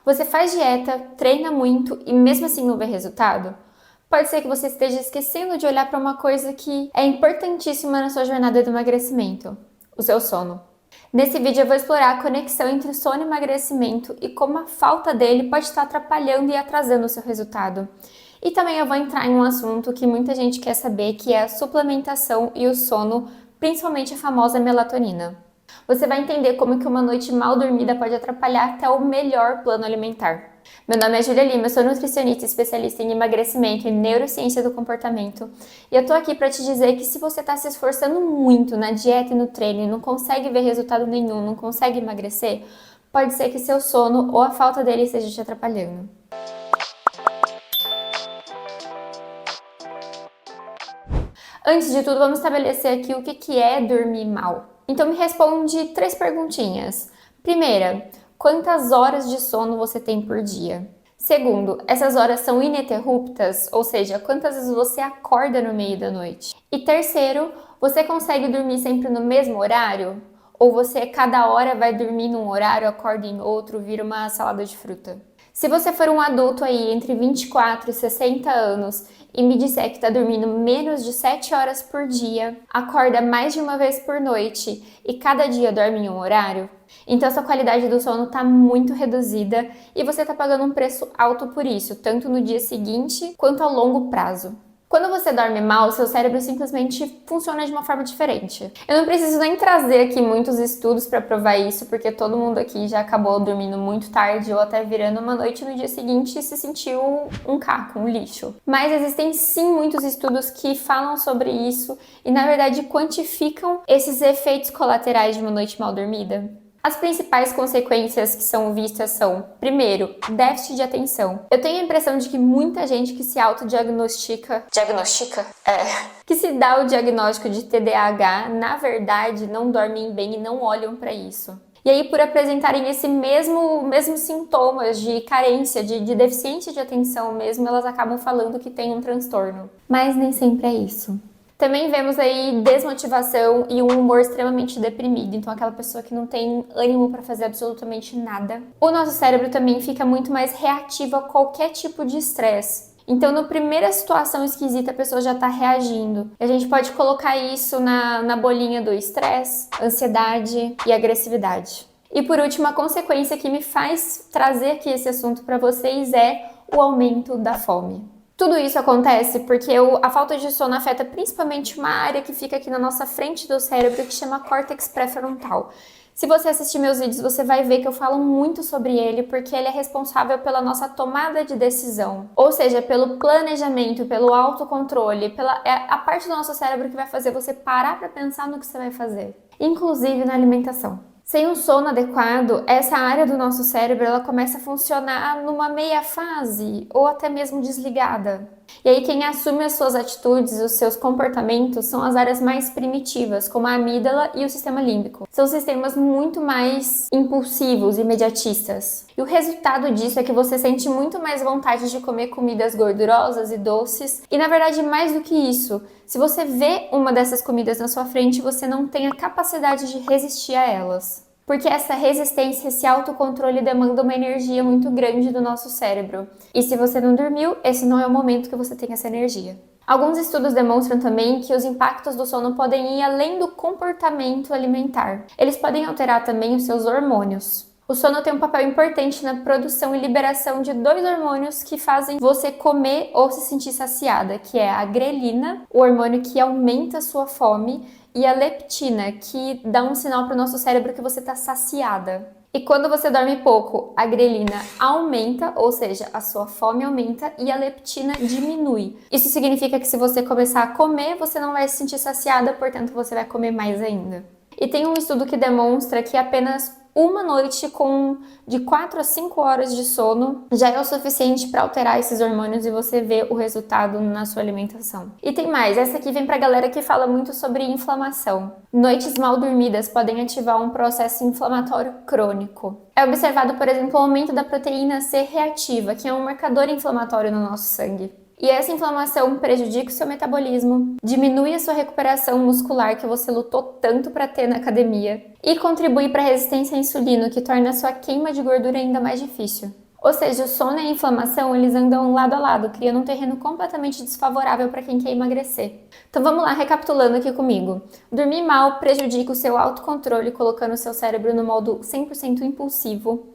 Você faz dieta, treina muito e mesmo assim não vê resultado? Pode ser que você esteja esquecendo de olhar para uma coisa que é importantíssima na sua jornada de emagrecimento: o seu sono. Nesse vídeo eu vou explorar a conexão entre sono e emagrecimento e como a falta dele pode estar atrapalhando e atrasando o seu resultado. E também eu vou entrar em um assunto que muita gente quer saber, que é a suplementação e o sono, principalmente a famosa melatonina. Você vai entender como que uma noite mal dormida pode atrapalhar até o melhor plano alimentar. Meu nome é Júlia Lima, eu sou nutricionista especialista em emagrecimento e neurociência do comportamento. E eu tô aqui para te dizer que se você está se esforçando muito na dieta e no treino e não consegue ver resultado nenhum, não consegue emagrecer, pode ser que seu sono ou a falta dele esteja te atrapalhando. Antes de tudo, vamos estabelecer aqui o que é dormir mal. Então me responde 3 perguntinhas. Primeira, quantas horas de sono você tem por dia? Segundo, essas horas são ininterruptas, ou seja, quantas vezes você acorda no meio da noite? E terceiro, você consegue dormir sempre no mesmo horário? Ou você cada hora vai dormir num horário, acorda em outro, vira uma salada de fruta? Se você for um adulto aí entre 24 e 60 anos e me disser que está dormindo menos de 7 horas por dia, acorda mais de uma vez por noite e cada dia dorme em um horário, então sua qualidade do sono está muito reduzida e você está pagando um preço alto por isso, tanto no dia seguinte quanto a longo prazo. Quando você dorme mal, seu cérebro simplesmente funciona de uma forma diferente. Eu não preciso nem trazer aqui muitos estudos para provar isso, porque todo mundo aqui já acabou dormindo muito tarde ou até virando uma noite no dia seguinte e se sentiu um caco, um lixo. Mas existem sim muitos estudos que falam sobre isso e na verdade quantificam esses efeitos colaterais de uma noite mal dormida. As principais consequências que são vistas são, primeiro, déficit de atenção. Eu tenho a impressão de que muita gente que se autodiagnostica... que se dá o diagnóstico de TDAH, na verdade, não dormem bem e não olham para isso. E aí, por apresentarem esse mesmo sintomas de carência, de deficiência de atenção mesmo, elas acabam falando que tem um transtorno. Mas nem sempre é isso. Também vemos aí desmotivação e um humor extremamente deprimido, então aquela pessoa que não tem ânimo para fazer absolutamente nada. O nosso cérebro também fica muito mais reativo a qualquer tipo de estresse. Então, na primeira situação esquisita, a pessoa já está reagindo. A gente pode colocar isso na bolinha do estresse, ansiedade e agressividade. E por último, a consequência que me faz trazer aqui esse assunto para vocês é o aumento da fome. Tudo isso acontece porque a falta de sono afeta principalmente uma área que fica aqui na nossa frente do cérebro que chama córtex pré-frontal. Se você assistir meus vídeos, você vai ver que eu falo muito sobre ele porque ele é responsável pela nossa tomada de decisão. Ou seja, pelo planejamento, pelo autocontrole, é a parte do nosso cérebro que vai fazer você parar para pensar no que você vai fazer, inclusive na alimentação. Sem um sono adequado, essa área do nosso cérebro ela começa a funcionar numa meia fase ou até mesmo desligada. E aí quem assume as suas atitudes, os seus comportamentos são as áreas mais primitivas, como a amígdala e o sistema límbico. São sistemas muito mais impulsivos, imediatistas. E o resultado disso é que você sente muito mais vontade de comer comidas gordurosas e doces. E na verdade, mais do que isso, se você vê uma dessas comidas na sua frente, você não tem a capacidade de resistir a elas. Porque essa resistência, esse autocontrole demanda uma energia muito grande do nosso cérebro. E se você não dormiu, esse não é o momento que você tem essa energia. Alguns estudos demonstram também que os impactos do sono podem ir além do comportamento alimentar. Eles podem alterar também os seus hormônios. O sono tem um papel importante na produção e liberação de 2 hormônios que fazem você comer ou se sentir saciada, que é a grelina, o hormônio que aumenta a sua fome, e a leptina, que dá um sinal para o nosso cérebro que você está saciada. E quando você dorme pouco, a grelina aumenta, ou seja, a sua fome aumenta e a leptina diminui. Isso significa que se você começar a comer, você não vai se sentir saciada, portanto você vai comer mais ainda. E tem um estudo que demonstra que apenas uma noite de 4 a 5 horas de sono já é o suficiente para alterar esses hormônios e você ver o resultado na sua alimentação. E tem mais, essa aqui vem para a galera que fala muito sobre inflamação. Noites mal dormidas podem ativar um processo inflamatório crônico. É observado, por exemplo, o aumento da proteína C reativa, que é um marcador inflamatório no nosso sangue. E essa inflamação prejudica o seu metabolismo, diminui a sua recuperação muscular que você lutou tanto para ter na academia e contribui para a resistência à insulina, que torna a sua queima de gordura ainda mais difícil. Ou seja, o sono e a inflamação, eles andam lado a lado, criando um terreno completamente desfavorável para quem quer emagrecer. Então vamos lá, recapitulando aqui comigo. Dormir mal prejudica o seu autocontrole, colocando o seu cérebro no modo 100% impulsivo.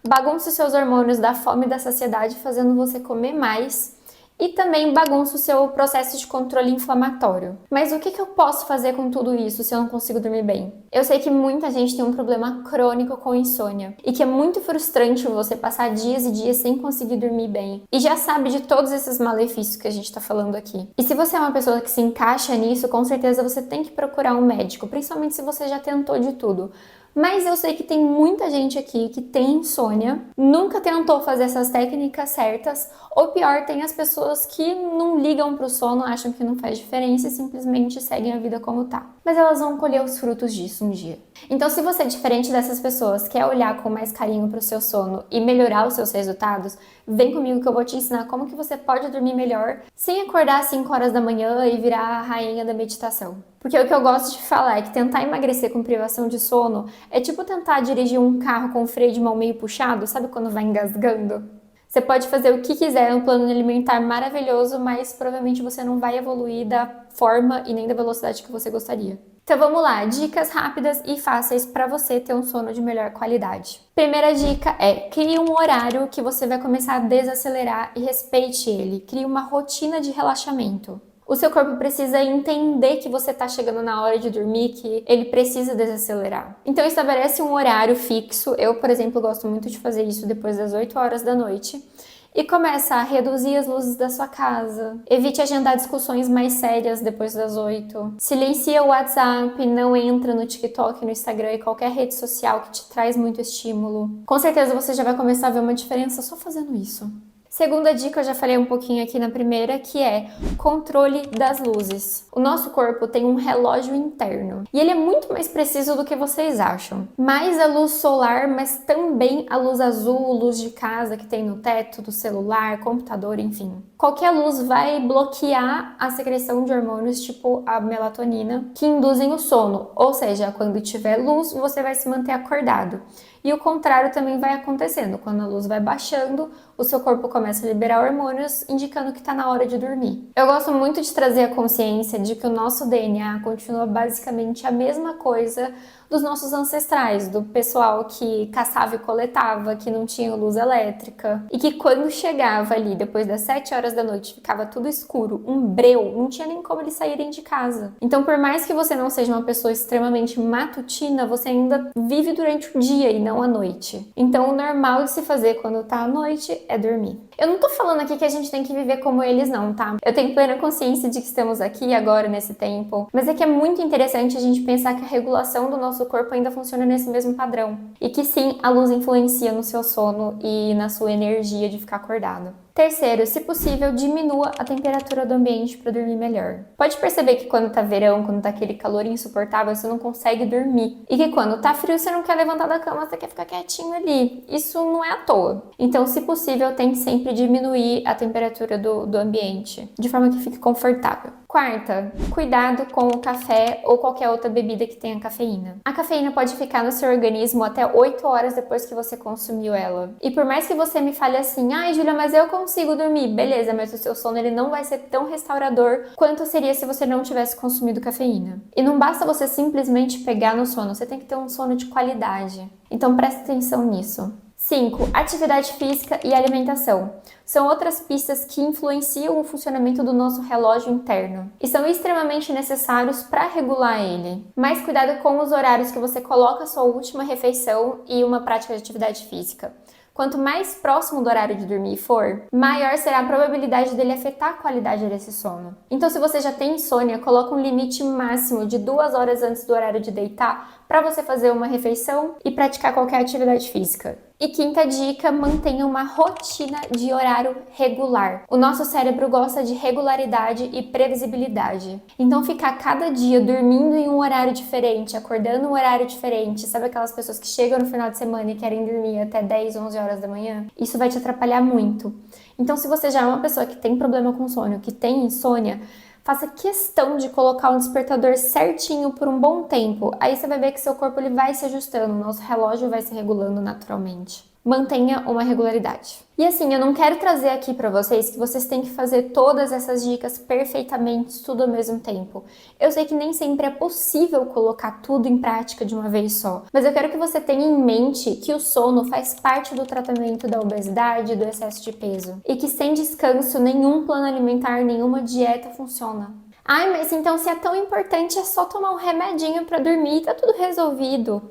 Bagunça os seus hormônios da fome e da saciedade, fazendo você comer mais. E também bagunça o seu processo de controle inflamatório. Mas o que eu posso fazer com tudo isso se eu não consigo dormir bem? Eu sei que muita gente tem um problema crônico com insônia e que é muito frustrante você passar dias e dias sem conseguir dormir bem. E já sabe de todos esses malefícios que a gente tá falando aqui. E se você é uma pessoa que se encaixa nisso, com certeza você tem que procurar um médico, principalmente se você já tentou de tudo. Mas eu sei que tem muita gente aqui que tem insônia, nunca tentou fazer essas técnicas certas, ou pior, tem as pessoas que não ligam pro sono, acham que não faz diferença e simplesmente seguem a vida como tá. Mas elas vão colher os frutos disso um dia. Então, se você é diferente dessas pessoas, quer olhar com mais carinho pro seu sono e melhorar os seus resultados, vem comigo que eu vou te ensinar como que você pode dormir melhor sem acordar às 5 horas da manhã e virar a rainha da meditação. Porque o que eu gosto de falar é que tentar emagrecer com privação de sono é tipo tentar dirigir um carro com o freio de mão meio puxado, sabe quando vai engasgando? Você pode fazer o que quiser, um plano alimentar maravilhoso, mas provavelmente você não vai evoluir da forma e nem da velocidade que você gostaria. Então vamos lá, dicas rápidas e fáceis para você ter um sono de melhor qualidade. Primeira dica é: crie um horário que você vai começar a desacelerar e respeite ele. Crie uma rotina de relaxamento. O seu corpo precisa entender que você está chegando na hora de dormir, que ele precisa desacelerar. Então estabelece um horário fixo. Eu, por exemplo, gosto muito de fazer isso depois das 8 horas da noite. E começa a reduzir as luzes da sua casa. Evite agendar discussões mais sérias depois das 8. Silencia o WhatsApp, não entra no TikTok, no Instagram e qualquer rede social que te traz muito estímulo. Com certeza você já vai começar a ver uma diferença só fazendo isso. Segunda dica, eu já falei um pouquinho aqui na primeira, que é controle das luzes. O nosso corpo tem um relógio interno e ele é muito mais preciso do que vocês acham. Mais a luz solar, mas também a luz azul, luz de casa que tem no teto, do celular, computador, enfim. Qualquer luz vai bloquear a secreção de hormônios tipo a melatonina, que induzem o sono. Ou seja, quando tiver luz, você vai se manter acordado. E o contrário também vai acontecendo. Quando a luz vai baixando, o seu corpo começa a liberar hormônios, indicando que está na hora de dormir. Eu gosto muito de trazer a consciência de que o nosso DNA continua basicamente a mesma coisa dos nossos ancestrais, do pessoal que caçava e coletava, que não tinha luz elétrica, e que quando chegava ali, depois das 7 horas da noite, ficava tudo escuro, um breu, não tinha nem como eles saírem de casa. Então, por mais que você não seja uma pessoa extremamente matutina, você ainda vive durante o dia e não à noite. Então, o normal de se fazer quando tá à noite é dormir. Eu não tô falando aqui que a gente tem que viver como eles não, tá? Eu tenho plena consciência de que estamos aqui agora, nesse tempo, mas é que é muito interessante a gente pensar que a regulação do nosso corpo ainda funciona nesse mesmo padrão. E que sim, a luz influencia no seu sono e na sua energia de ficar acordado. Terceiro, se possível, diminua a temperatura do ambiente para dormir melhor. Pode perceber que quando tá verão, quando tá aquele calor insuportável, você não consegue dormir. E que quando tá frio, você não quer levantar da cama, você quer ficar quietinho ali. Isso não é à toa. Então, se possível, tente sempre diminuir a temperatura do ambiente, de forma que fique confortável. Quarta, cuidado com o café ou qualquer outra bebida que tenha cafeína. A cafeína pode ficar no seu organismo até 8 horas depois que você consumiu ela. E por mais que você me fale assim, ai Júlia, mas eu consigo dormir. Beleza, mas o seu sono ele não vai ser tão restaurador quanto seria se você não tivesse consumido cafeína. E não basta você simplesmente pegar no sono, você tem que ter um sono de qualidade. Então presta atenção nisso. 5. Atividade física e alimentação. São outras pistas que influenciam o funcionamento do nosso relógio interno e são extremamente necessários para regular ele. Mas cuidado com os horários que você coloca a sua última refeição e uma prática de atividade física. Quanto mais próximo do horário de dormir for, maior será a probabilidade dele afetar a qualidade desse sono. Então, se você já tem insônia, coloca um limite máximo de 2 horas antes do horário de deitar para você fazer uma refeição e praticar qualquer atividade física. E quinta dica, mantenha uma rotina de horário regular. O nosso cérebro gosta de regularidade e previsibilidade. Então ficar cada dia dormindo em um horário diferente, acordando em um horário diferente, sabe aquelas pessoas que chegam no final de semana e querem dormir até 10, 11 horas da manhã? Isso vai te atrapalhar muito. Então se você já é uma pessoa que tem problema com sono, que tem insônia, faça questão de colocar um despertador certinho por um bom tempo. Aí você vai ver que seu corpo ele vai se ajustando, o nosso relógio vai se regulando naturalmente. Mantenha uma regularidade. E assim, eu não quero trazer aqui para vocês que vocês têm que fazer todas essas dicas perfeitamente, tudo ao mesmo tempo. Eu sei que nem sempre é possível colocar tudo em prática de uma vez só, mas eu quero que você tenha em mente que o sono faz parte do tratamento da obesidade e do excesso de peso, e que sem descanso nenhum plano alimentar, nenhuma dieta funciona. Ai, mas então se é tão importante é só tomar um remedinho para dormir e tá tudo resolvido.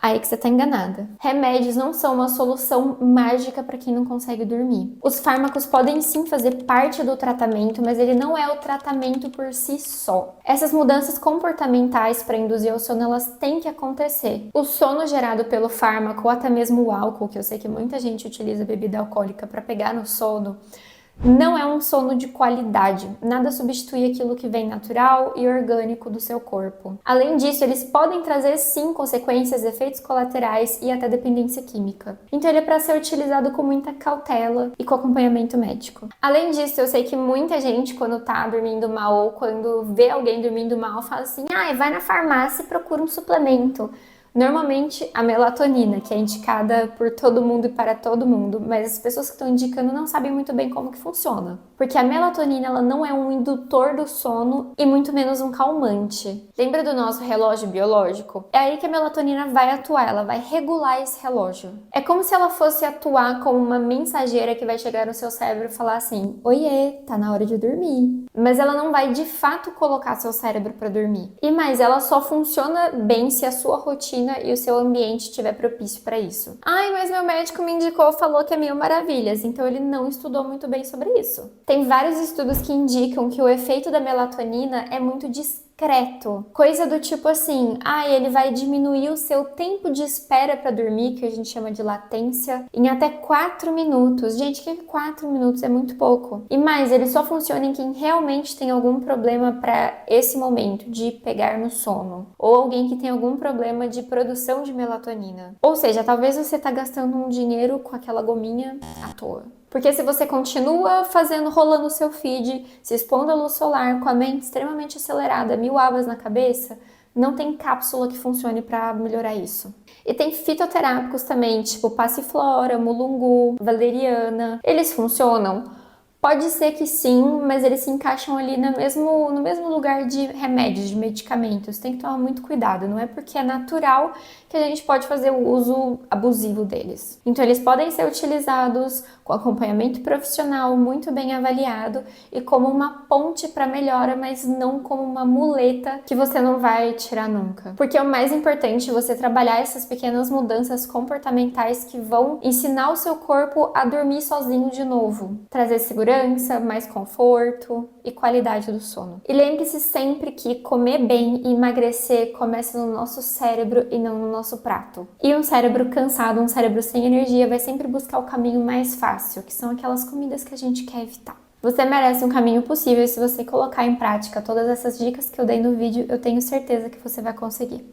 Aí que você tá enganada. Remédios não são uma solução mágica para quem não consegue dormir. Os fármacos podem sim fazer parte do tratamento, mas ele não é o tratamento por si só. Essas mudanças comportamentais para induzir ao sono, elas têm que acontecer. O sono gerado pelo fármaco, ou até mesmo o álcool, que eu sei que muita gente utiliza bebida alcoólica para pegar no sono, não é um sono de qualidade, nada substitui aquilo que vem natural e orgânico do seu corpo. Além disso, eles podem trazer sim consequências, efeitos colaterais e até dependência química. Então ele é para ser utilizado com muita cautela e com acompanhamento médico. Além disso, eu sei que muita gente quando tá dormindo mal ou quando vê alguém dormindo mal fala assim: vai na farmácia e procura um suplemento. Normalmente a melatonina, que é indicada por todo mundo e para todo mundo, mas as pessoas que estão indicando não sabem muito bem como que funciona. Porque a melatonina, ela não é um indutor do sono e muito menos um calmante. Lembra do nosso relógio biológico? É aí que a melatonina vai atuar, ela vai regular esse relógio. É como se ela fosse atuar como uma mensageira que vai chegar no seu cérebro e falar assim: oiê, tá na hora de dormir. Mas ela não vai de fato colocar seu cérebro para dormir. E mais, ela só funciona bem se a sua rotina e o seu ambiente estiver propício para isso. Mas meu médico me indicou, falou que é mil maravilhas, então ele não estudou muito bem sobre isso. Tem vários estudos que indicam que o efeito da melatonina é muito discreto. Coisa do tipo assim, ele vai diminuir o seu tempo de espera para dormir, que a gente chama de latência, em até 4 minutos. Gente, que 4 minutos é muito pouco. E mais, ele só funciona em quem realmente tem algum problema para esse momento de pegar no sono, ou alguém que tem algum problema de produção de melatonina. Ou seja, talvez você tá gastando um dinheiro com aquela gominha à toa. Porque se você continua rolando o seu feed, se expondo à luz solar, com a mente extremamente acelerada, 1000 abas na cabeça, não tem cápsula que funcione para melhorar isso. E tem fitoterápicos também, tipo passiflora, mulungu, valeriana. Eles funcionam? Pode ser que sim, mas eles se encaixam ali no mesmo lugar de remédios, de medicamentos. Tem que tomar muito cuidado, não é porque é natural que a gente pode fazer o uso abusivo deles. Então eles podem ser utilizados com acompanhamento profissional muito bem avaliado e como uma ponte para melhora, mas não como uma muleta que você não vai tirar nunca. Porque é o mais importante você trabalhar essas pequenas mudanças comportamentais que vão ensinar o seu corpo a dormir sozinho de novo, trazer segurança, mais conforto e qualidade do sono. E lembre-se sempre que comer bem e emagrecer começa no nosso cérebro e não no nosso prato. E um cérebro cansado, um cérebro sem energia, vai sempre buscar o caminho mais fácil, que são aquelas comidas que a gente quer evitar. Você merece um caminho possível e se você colocar em prática todas essas dicas que eu dei no vídeo, eu tenho certeza que você vai conseguir.